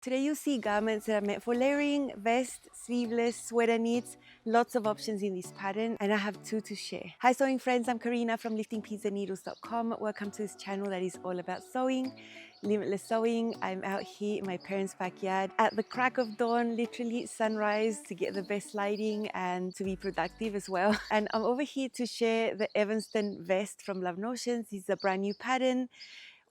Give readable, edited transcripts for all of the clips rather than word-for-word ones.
Today you'll see garments that are meant for layering, vest, sleeveless, sweater knits, lots of options in this pattern, and I have two to share. Hi sewing friends, I'm Karina from liftingpinsandneedles.com. Welcome to this channel that is all about sewing, limitless sewing. I'm out here in my parents' backyard at the crack of dawn, literally sunrise, to get the best lighting and to be productive as well. And I'm over here to share the Evanston vest from Love Notions. This is a brand new pattern.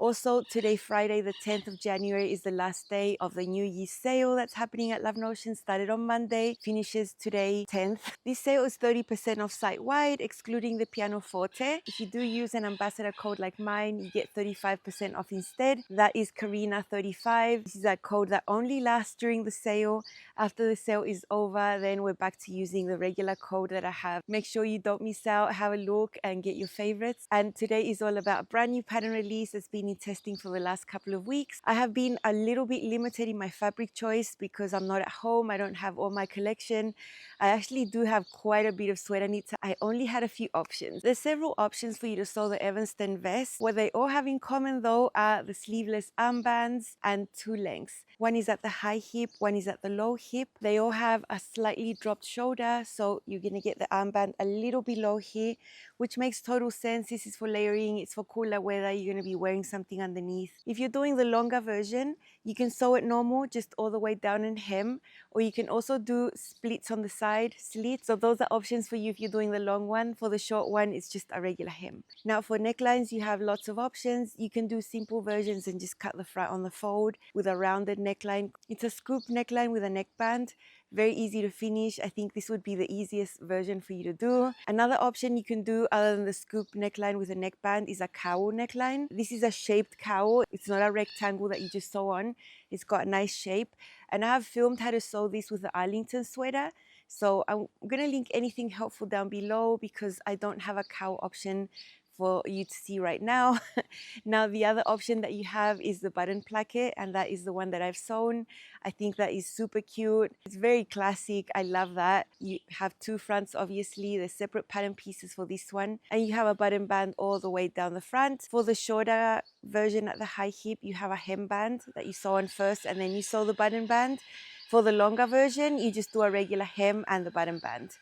Also, today, Friday, the 10th of January, is the last day of the New Year's sale that's happening at Love Notion. Started on Monday, finishes today, 10th. This sale is 30% off site-wide, excluding the pianoforte. If you do use an ambassador code like mine, you get 35% off instead. That is karina35. This is a code that only lasts during the sale. After the sale is over, then we're back to using the regular code that I have. Make sure you don't miss out, have a look and get your favorites. And today is all about a brand new pattern release that's been in testing for the last couple of weeks. I have been a little bit limited in my fabric choice because I'm not at home. I don't have all my collection. I actually do have quite a bit of sweater knits. I only had a few options. There's several options for you to sew the Evanston vest. What they all have in common though are the sleeveless armbands and two lengths. One is at the high hip, one is at the low hip. They all have a slightly dropped shoulder, so you're gonna get the armband a little below here, which makes total sense. This is for layering, it's for cooler weather. You're gonna be wearing something underneath. If you're doing the longer version, you can sew it normal, just all the way down and hem, or you can also do splits on the side, slits. So those are options for you if you're doing the long one. For the short one, it's just a regular hem. Now for necklines, you have lots of options. You can do simple versions and just cut the front on the fold with a rounded neckline. It's a scoop neckline with a neckband. Very easy to finish. I think this would be the easiest version for you to do. Another option you can do other than the scoop neckline with a neckband is a cowl neckline. This is a shaped cowl. It's not a rectangle that you just sew on. It's got a nice shape. And I have filmed how to sew this with the Arlington sweater. So I'm going to link anything helpful down below because I don't have a cowl option for you to see right now. Now the other option that you have is the button placket, and that is the one that I've sewn. I think that is super cute. It's very classic. I love that. You have two fronts, obviously. There's separate pattern pieces for this one, and you have a button band all the way down the front. For the shorter version at the high hip, you have a hem band that you sew on first and then you sew the button band. For the longer version, you just do a regular hem and the button band.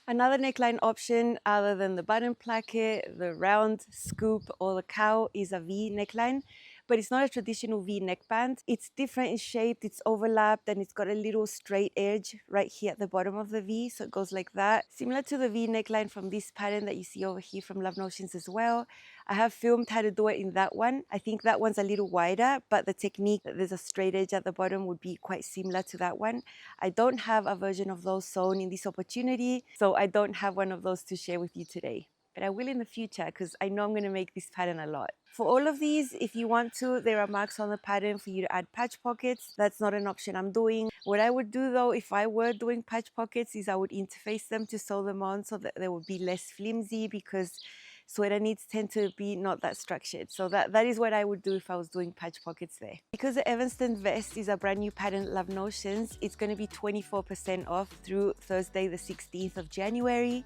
Another neckline option other than the button placket, the round scoop or the cowl is a V neckline, but it's not a traditional V neckband. It's different in shape, it's overlapped, and it's got a little straight edge right here at the bottom of the V, so it goes like that. Similar to the V neckline from this pattern that you see over here from Love Notions as well. I have filmed how to do it in that one. I think that one's a little wider, but the technique that there's a straight edge at the bottom would be quite similar to that one. I don't have a version of those sewn in this opportunity, so I don't have one of those to share with you today. But I will in the future because I know I'm going to make this pattern a lot. For all of these, if you want to, there are marks on the pattern for you to add patch pockets. That's not an option I'm doing. What I would do though, if I were doing patch pockets, is I would interface them to sew them on so that they would be less flimsy, because sweater knits tend to be not that structured. So that is what I would do if I was doing patch pockets there. Because the Evanston vest is a brand new pattern, Love Notions, it's going to be 24% off through Thursday the 16th of January.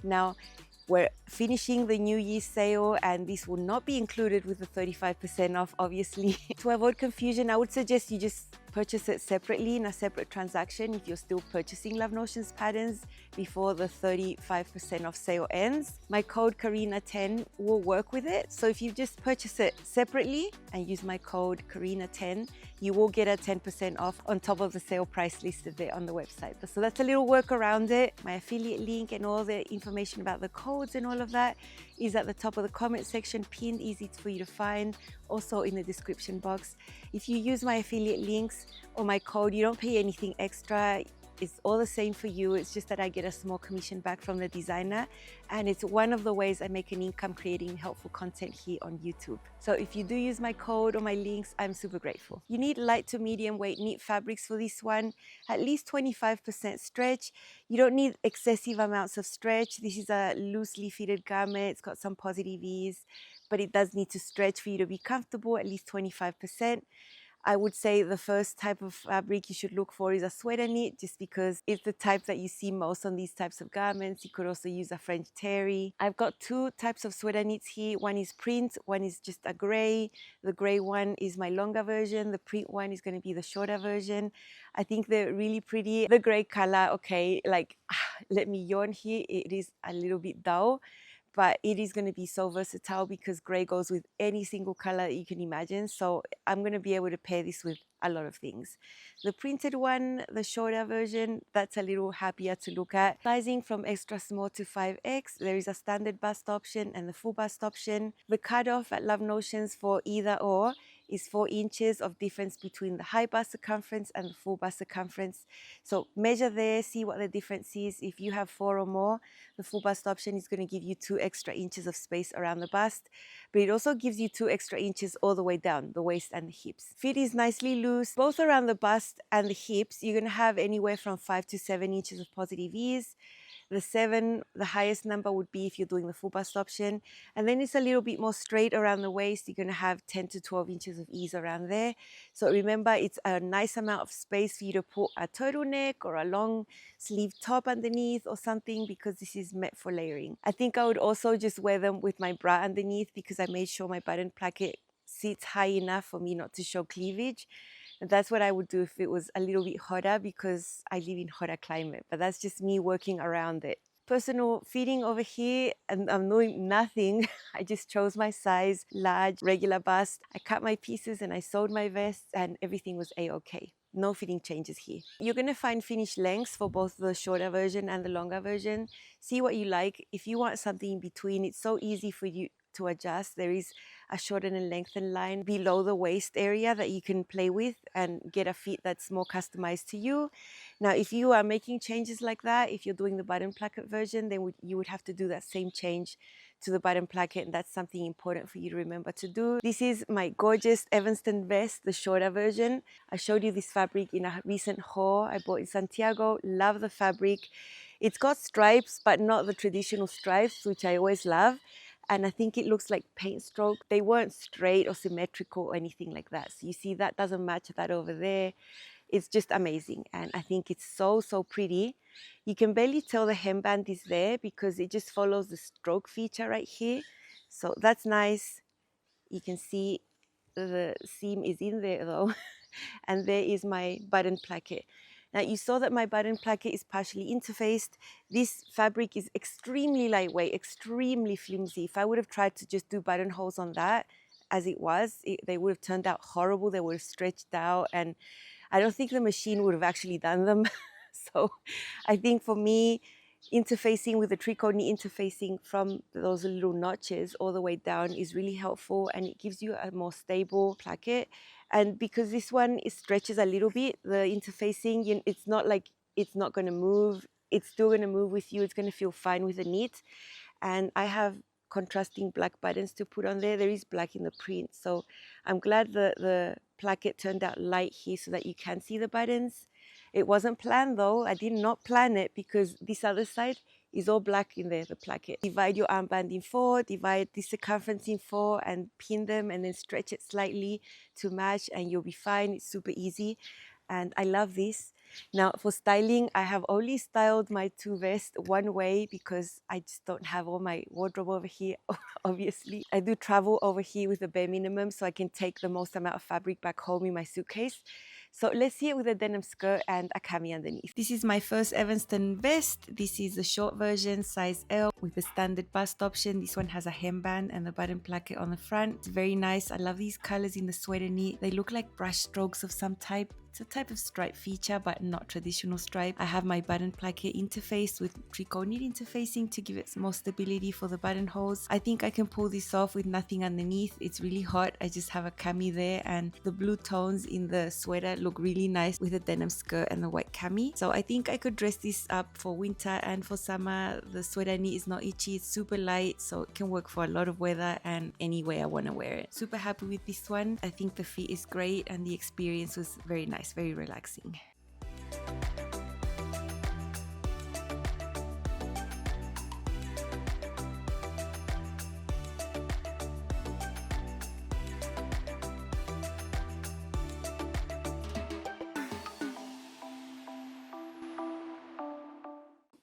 Now, we're finishing the New Year's sale and this will not be included with the 35% off, obviously. To avoid confusion, I would suggest you just purchase it separately in a separate transaction if you're still purchasing Love Notions patterns before the 35% off sale ends. My code karina10 will work with it. So if you just purchase it separately and use my code karina10, you will get a 10% off on top of the sale price listed there on the website. So that's a little work around it. My affiliate link and all the information about the codes and all of that is at the top of the comment section, pinned, easy for you to find, also in the description box. If you use my affiliate links or my code, you don't pay anything extra. It's all the same for you. It's just that I get a small commission back from the designer, and it's one of the ways I make an income creating helpful content here on YouTube. So if you do use my code or my links, I'm super grateful. You need light to medium weight knit fabrics for this one, at least 25% stretch. You don't need excessive amounts of stretch. This is a loosely fitted garment. It's got some positive ease, but it does need to stretch for you to be comfortable, at least 25%. I would say the first type of fabric you should look for is a sweater knit, just because it's the type that you see most on these types of garments. You could also use a French terry. I've got two types of sweater knits here. One is print, one is just a gray. The gray one is my longer version. The print one is going to be the shorter version. I think they're really pretty. The gray color, okay, like let me yawn here. It is a little bit dull, but it is going to be so versatile because gray goes with any single color you can imagine. So I'm going to be able to pair this with a lot of things. The printed one, the shorter version, that's a little happier to look at. Sizing from extra small to 5X. There is a standard bust option and the full bust option. The cutoff at Love Notions for either or is 4 inches of difference between the high bust circumference and the full bust circumference. So measure there, see what the difference is. If you have 4 or more, the full bust option is going to give you 2 extra inches of space around the bust, but it also gives you 2 extra inches all the way down the waist and the hips. Fit is nicely loose, both around the bust and the hips. You're going to have anywhere from 5 to 7 inches of positive ease. The 7, the highest number would be if you're doing the full bust option. And then it's a little bit more straight around the waist. You're going to have 10 to 12 inches of ease around there. So remember, it's a nice amount of space for you to put a turtleneck or a long sleeve top underneath or something, because this is meant for layering. I think I would also just wear them with my bra underneath, because I made sure my button placket sits high enough for me not to show cleavage. And that's what I would do if it was a little bit hotter, because I live in hotter climate, but that's just me working around it. Personal fitting over here, and I'm doing nothing. I just chose my size, large, regular bust. I cut my pieces and I sewed my vests and everything was a-okay. No fitting changes here. You're going to find finished lengths for both the shorter version and the longer version. See what you like. If you want something in between, it's so easy for you to adjust. There is a shorten and lengthen line below the waist area that you can play with and get a fit that's more customized to you. Now, if you are making changes like that, if you're doing the button placket version, then you would have to do that same change to the button placket, and that's something important for you to remember to do. This is my gorgeous Evanston vest, the shorter version. I showed you this fabric in a recent haul I bought in Santiago. Love the fabric. It's got stripes, but not the traditional stripes, which I always love. And I think it looks like paint stroke. They weren't straight or symmetrical or anything like that. So you see that doesn't match that over there. It's just amazing. And I think it's so, so pretty. You can barely tell the hemband is there because it just follows the stroke feature right here. So that's nice. You can see the seam is in there though. And there is my button placket. Now you saw that my button placket is partially interfaced. This fabric is extremely lightweight, extremely flimsy. If I would have tried to just do buttonholes on that as it was, they would have turned out horrible. They would have stretched out, and I don't think the machine would have actually done them. So I think for me, interfacing with the tricot knit interfacing from those little notches all the way down is really helpful, and it gives you a more stable placket. And because this one, it stretches a little bit, the interfacing, it's not like it's not going to move. It's still going to move with you. It's going to feel fine with the knit. And I have contrasting black buttons to put on there. There is black in the print. So I'm glad the placket turned out light here so that you can see the buttons. It wasn't planned though. I did not plan it because this other side is all black in there, the placket. Divide your armband in 4, divide the circumference in 4 and pin them, and then stretch it slightly to match, and you'll be fine. It's super easy. And I love this. Now for styling, I have only styled my 2 vests one way because I just don't have all my wardrobe over here, obviously. I do travel over here with the bare minimum so I can take the most amount of fabric back home in my suitcase. So let's see it with a denim skirt and a cami underneath. This is my first Evanston vest. This is the short version, size L, with the standard bust option. This one has a hemband and the button placket on the front. It's very nice. I love these colors in the sweater knit. They look like brush strokes of some type. It's a type of stripe feature, but not traditional stripe. I have my button placket interfaced with tricot knit interfacing to give it some more stability for the buttonholes. I think I can pull this off with nothing underneath. It's really hot. I just have a cami there, and the blue tones in the sweater look really nice with the denim skirt and the white cami. So I think I could dress this up for winter and for summer. The sweater knit is not itchy. It's super light, so it can work for a lot of weather and any way I want to wear it. Super happy with this one. I think the fit is great and the experience was very nice. Very relaxing.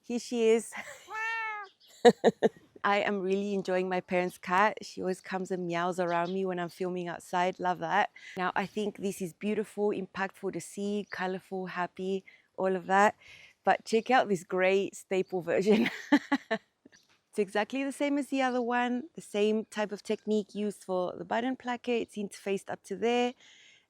Here she is. I am really enjoying my parents' cat. She always comes and meows around me when I'm filming outside. Love that. Now, I think this is beautiful, impactful to see, colorful, happy, all of that. But check out this gray staple version. It's exactly the same as the other one, the same type of technique used for the button placket. It's interfaced up to there.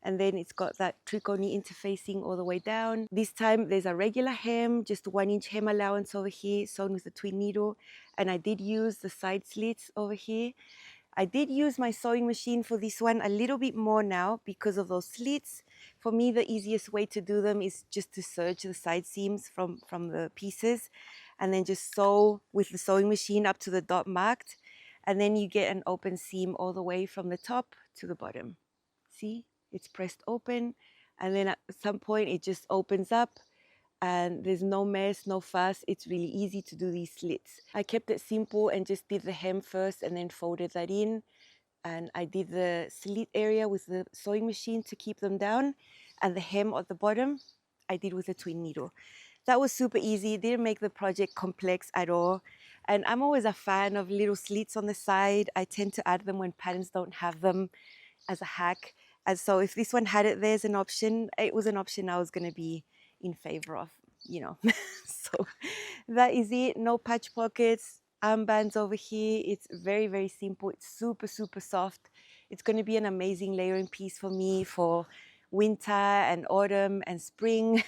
And then it's got that tricot knit interfacing all the way down. This time there's a regular hem, just 1 inch hem allowance over here, sewn with a twin needle. And I did use the side slits over here. I did use my sewing machine for this one a little bit more now because of those slits. For me, the easiest way to do them is just to serge the side seams from the pieces and then just sew with the sewing machine up to the dot marked. And then you get an open seam all the way from the top to the bottom. See? It's pressed open, and then at some point it just opens up and there's no mess, no fuss. It's really easy to do these slits. I kept it simple and just did the hem first and then folded that in. And I did the slit area with the sewing machine to keep them down, and the hem at the bottom I did with a twin needle. That was super easy. It didn't make the project complex at all. And I'm always a fan of little slits on the side. I tend to add them when patterns don't have them as a hack. And so if this one had it there as an option, it was an option I was going to be in favor of, you know. So that is it. No patch pockets, armbands over here. It's very, very simple. It's super, super soft. It's going to be an amazing layering piece for me for winter and autumn and spring.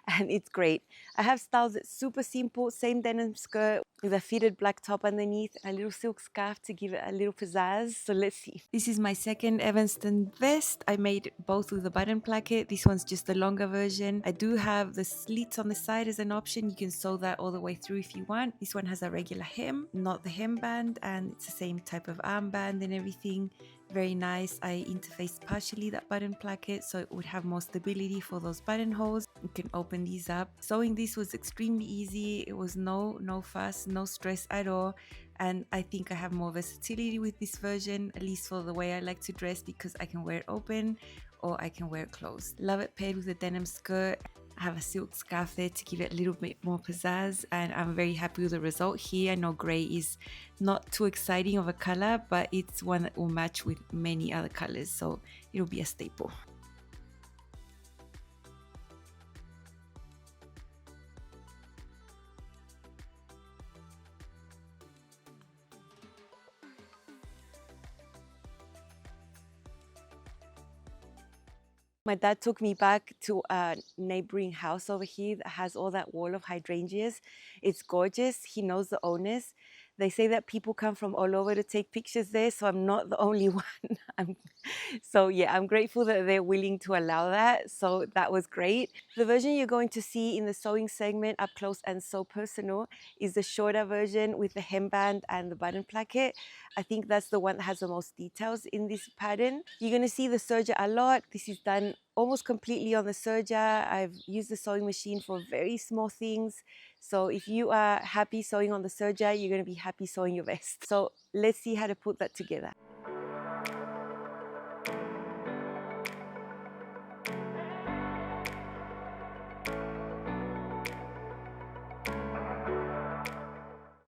And it's great. I have styles that's super simple, same denim skirt with a fitted black top underneath, a little silk scarf to give it a little pizzazz. So let's see. This is my second Evanston vest. I made both with a button placket. This one's just the longer version. I do have the slits on the side as an option. You can sew that all the way through if you want. This one has a regular hem, not the hemband, and it's the same type of armband and everything. Very nice. I interfaced partially that button placket so it would have more stability for those buttonholes. You can open these up. Sewing this was extremely easy. It was no fuss, no stress at all. And I think I have more versatility with this version, at least for the way I like to dress, because I can wear it open or I can wear it closed. Love it paired with a denim skirt. I have a silk scarf there to give it a little bit more pizzazz, and I'm very happy with the result here. I know grey is not too exciting of a color, but it's one that will match with many other colors, so it'll be a staple. My dad took me back to a neighboring house over here that has all that wall of hydrangeas. It's gorgeous. He knows the owners. They say that people come from all over to take pictures there, so I'm not the only one. So yeah, I'm grateful that they're willing to allow that. So that was great. The version you're going to see in the sewing segment, Up Close and So Personal, is the shorter version with the hemband and the button placket. I think that's the one that has the most details in this pattern. You're going to see the serger a lot. This is done almost completely on the serger. I've used the sewing machine for very small things. So if you are happy sewing on the serger, you're going to be happy sewing your vest. So let's see how to put that together.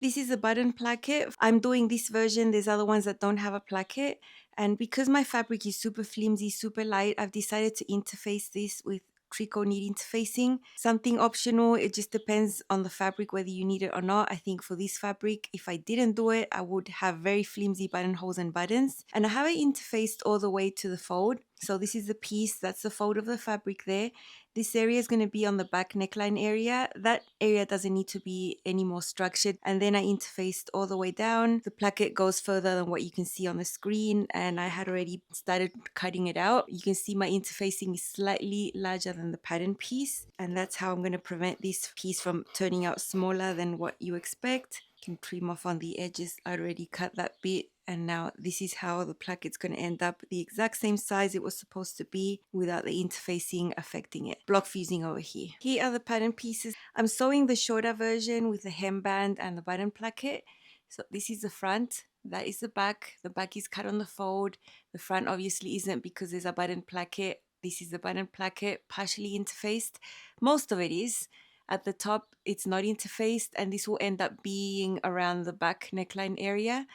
This is a button placket. I'm doing this version. There's other ones that don't have a placket. And because my fabric is super flimsy, super light, I've decided to interface this with tricot knit interfacing. Something optional. It just depends on the fabric whether you need it or not. I think for this fabric, if I didn't do it, I would have very flimsy buttonholes and buttons. And I have it interfaced all the way to the fold. So this is the piece, that's the fold of the fabric there. This area is going to be on the back neckline area. That area doesn't need to be any more structured. And then I interfaced all the way down. The placket goes further than what you can see on the screen, and I had already started cutting it out. You can see my interfacing is slightly larger than the pattern piece, and that's how I'm going to prevent this piece from turning out smaller than what you expect. You can trim off on the edges. I already cut that bit. And now this is how the placket's going to end up, the exact same size it was supposed to be without the interfacing affecting it. Block fusing over here. Here are the pattern pieces. I'm sewing the shorter version with the hemband and the button placket. So this is the front, that is the back. The back is cut on the fold. The front obviously isn't because there's a button placket. This is the button placket partially interfaced. Most of it is. At the top, it's not interfaced, and this will end up being around the back neckline area.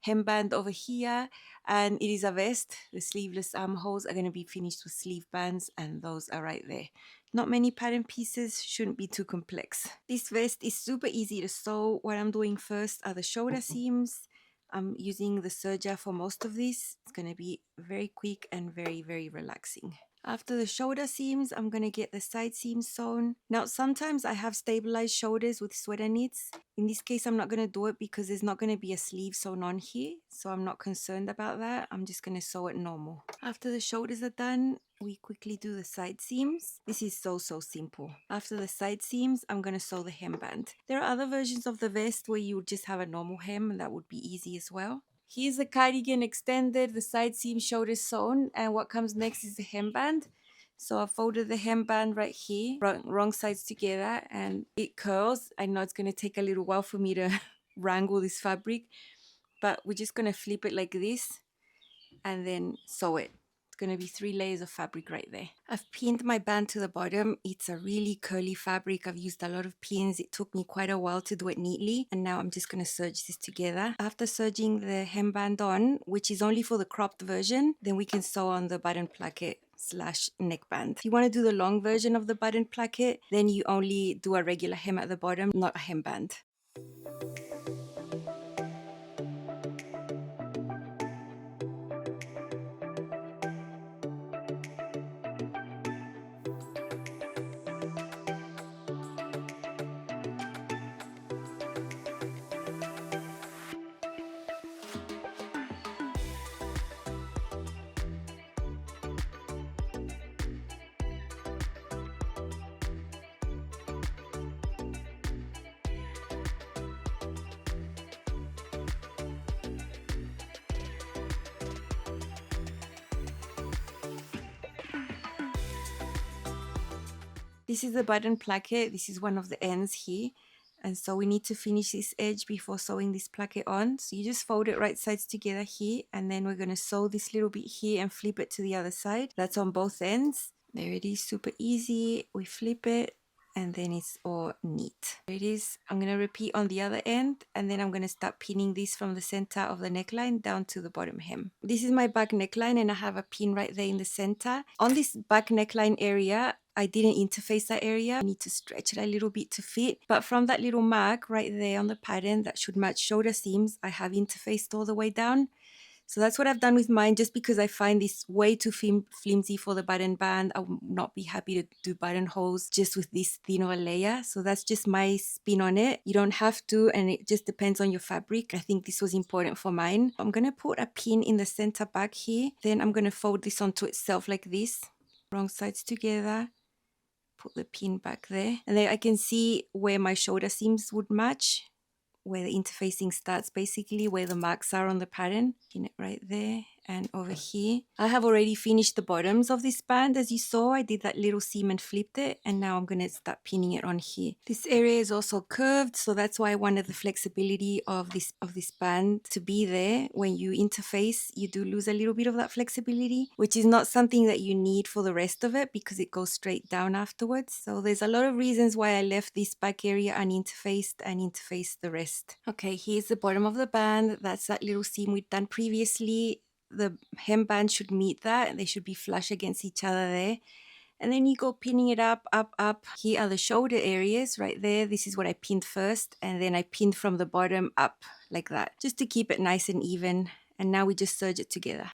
Hemband over here, and it is a vest. The sleeveless armholes are going to be finished with sleeve bands, and those are right there. Not many pattern pieces, shouldn't be too complex. This vest is super easy to sew. What I'm doing first are the shoulder seams. I'm using the serger for most of this. It's going to be very quick and very, very relaxing. After the shoulder seams, I'm going to get the side seams sewn. Now, sometimes I have stabilized shoulders with sweater knits. In this case, I'm not going to do it because there's not going to be a sleeve sewn on here. So I'm not concerned about that. I'm just going to sew it normal. After the shoulders are done, we quickly do the side seams. This is so simple. After the side seams, I'm going to sew the hemband. There are other versions of the vest where you would just have a normal hem, and that would be easy as well. Here's the cardigan extended, the side seam shoulders sewn, and what comes next is the hemband. So I folded the hemband right here, wrong sides together, and it curls. I know it's going to take a little while for me to wrangle this fabric, but we're just going to flip it like this and then sew it. Going to be 3 layers of fabric right there. I've pinned my band to the bottom. It's a really curly fabric. I've used a lot of pins. It took me quite a while to do it neatly, and now I'm just going to serge this together. After serging the hemband on, which is only for the cropped version, then we can sew on the button placket / neckband. If you want to do the long version of the button placket, then you only do a regular hem at the bottom, not a hemband. This is the button placket. This is one of the ends here. And so we need to finish this edge before sewing this placket on. So you just fold it right sides together here. And then we're going to sew this little bit here and flip it to the other side. That's on both ends. There it is, super easy. We flip it and then it's all neat. There it is. I'm going to repeat on the other end, and then I'm going to start pinning this from the center of the neckline down to the bottom hem. This is my back neckline, and I have a pin right there in the center. On this back neckline area, I didn't interface that area. I need to stretch it a little bit to fit. But from that little mark right there on the pattern that should match shoulder seams, I have interfaced all the way down. So that's what I've done with mine, just because I find this way too flimsy for the button band. I would not be happy to do buttonholes just with this thin of a layer. So that's just my spin on it. You don't have to, and it just depends on your fabric. I think this was important for mine. I'm going to put a pin in the center back here. Then I'm going to fold this onto itself like this. Wrong sides together. Put the pin back there. And then I can see where my shoulder seams would match, where the interfacing starts, basically where the marks are on the pattern. Pin it right there and over here. I have already finished the bottoms of this band. As you saw, I did that little seam and flipped it, and now I'm going to start pinning it on here. This area is also curved, so that's why I wanted the flexibility of this band to be there. When you interface, you do lose a little bit of that flexibility, which is not something that you need for the rest of it because it goes straight down afterwards. So there's a lot of reasons why I left this back area uninterfaced and interfaced the rest. Okay, here's the bottom of the band. That's that little seam we've done previously. The hemband should meet that. They should be flush against each other there. And then you go pinning it up, up, up. Here are the shoulder areas right there. This is what I pinned first. And then I pinned from the bottom up like that, just to keep it nice and even. And now we just serge it together.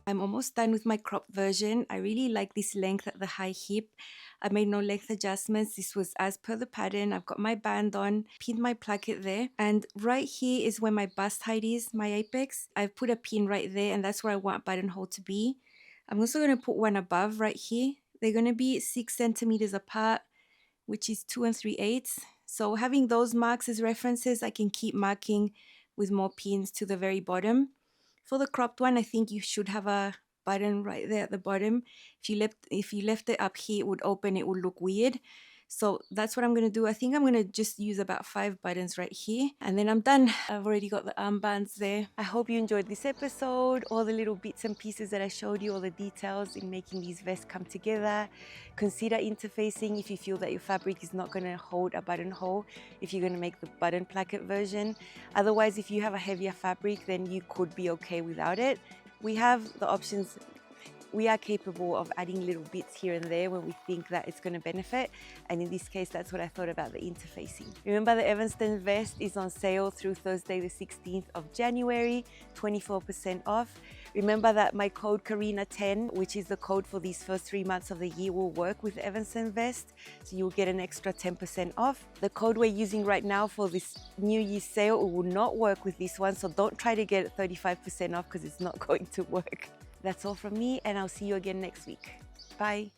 I'm almost done with my crop version. I really like this length at the high hip. I made no length adjustments. This was as per the pattern. I've got my band on, pinned my placket there. And right here is where my bust height is, my apex. I've put a pin right there, and that's where I want buttonhole to be. I'm also going to put one above right here. They're going to be 6 centimeters apart, which is 2 3/8. So having those marks as references, I can keep marking with more pins to the very bottom. For the cropped one, I think you should have a button right there at the bottom. If you left it up here, it would open, it would look weird. So that's what I'm going to do. I think I'm going to just use about 5 buttons right here, and then I'm done. I've already got the armbands there. I hope you enjoyed this episode, all the little bits and pieces that I showed you, all the details in making these vests come together. Consider interfacing if you feel that your fabric is not going to hold a buttonhole, if you're going to make the button placket version. Otherwise, if you have a heavier fabric, then you could be okay without it. We have the options. We are capable of adding little bits here and there when we think that it's going to benefit, and in this case that's what I thought about the interfacing. Remember, the Evanston vest is on sale through Thursday the 16th of January, 24% off. Remember that my code karina10, which is the code for these first 3 months of the year, will work with the Evanston vest, so you'll get an extra 10% off. The code we're using right now for this New Year's sale will not work with this one, so don't try to get 35% off because it's not going to work. That's all from me, and I'll see you again next week. Bye.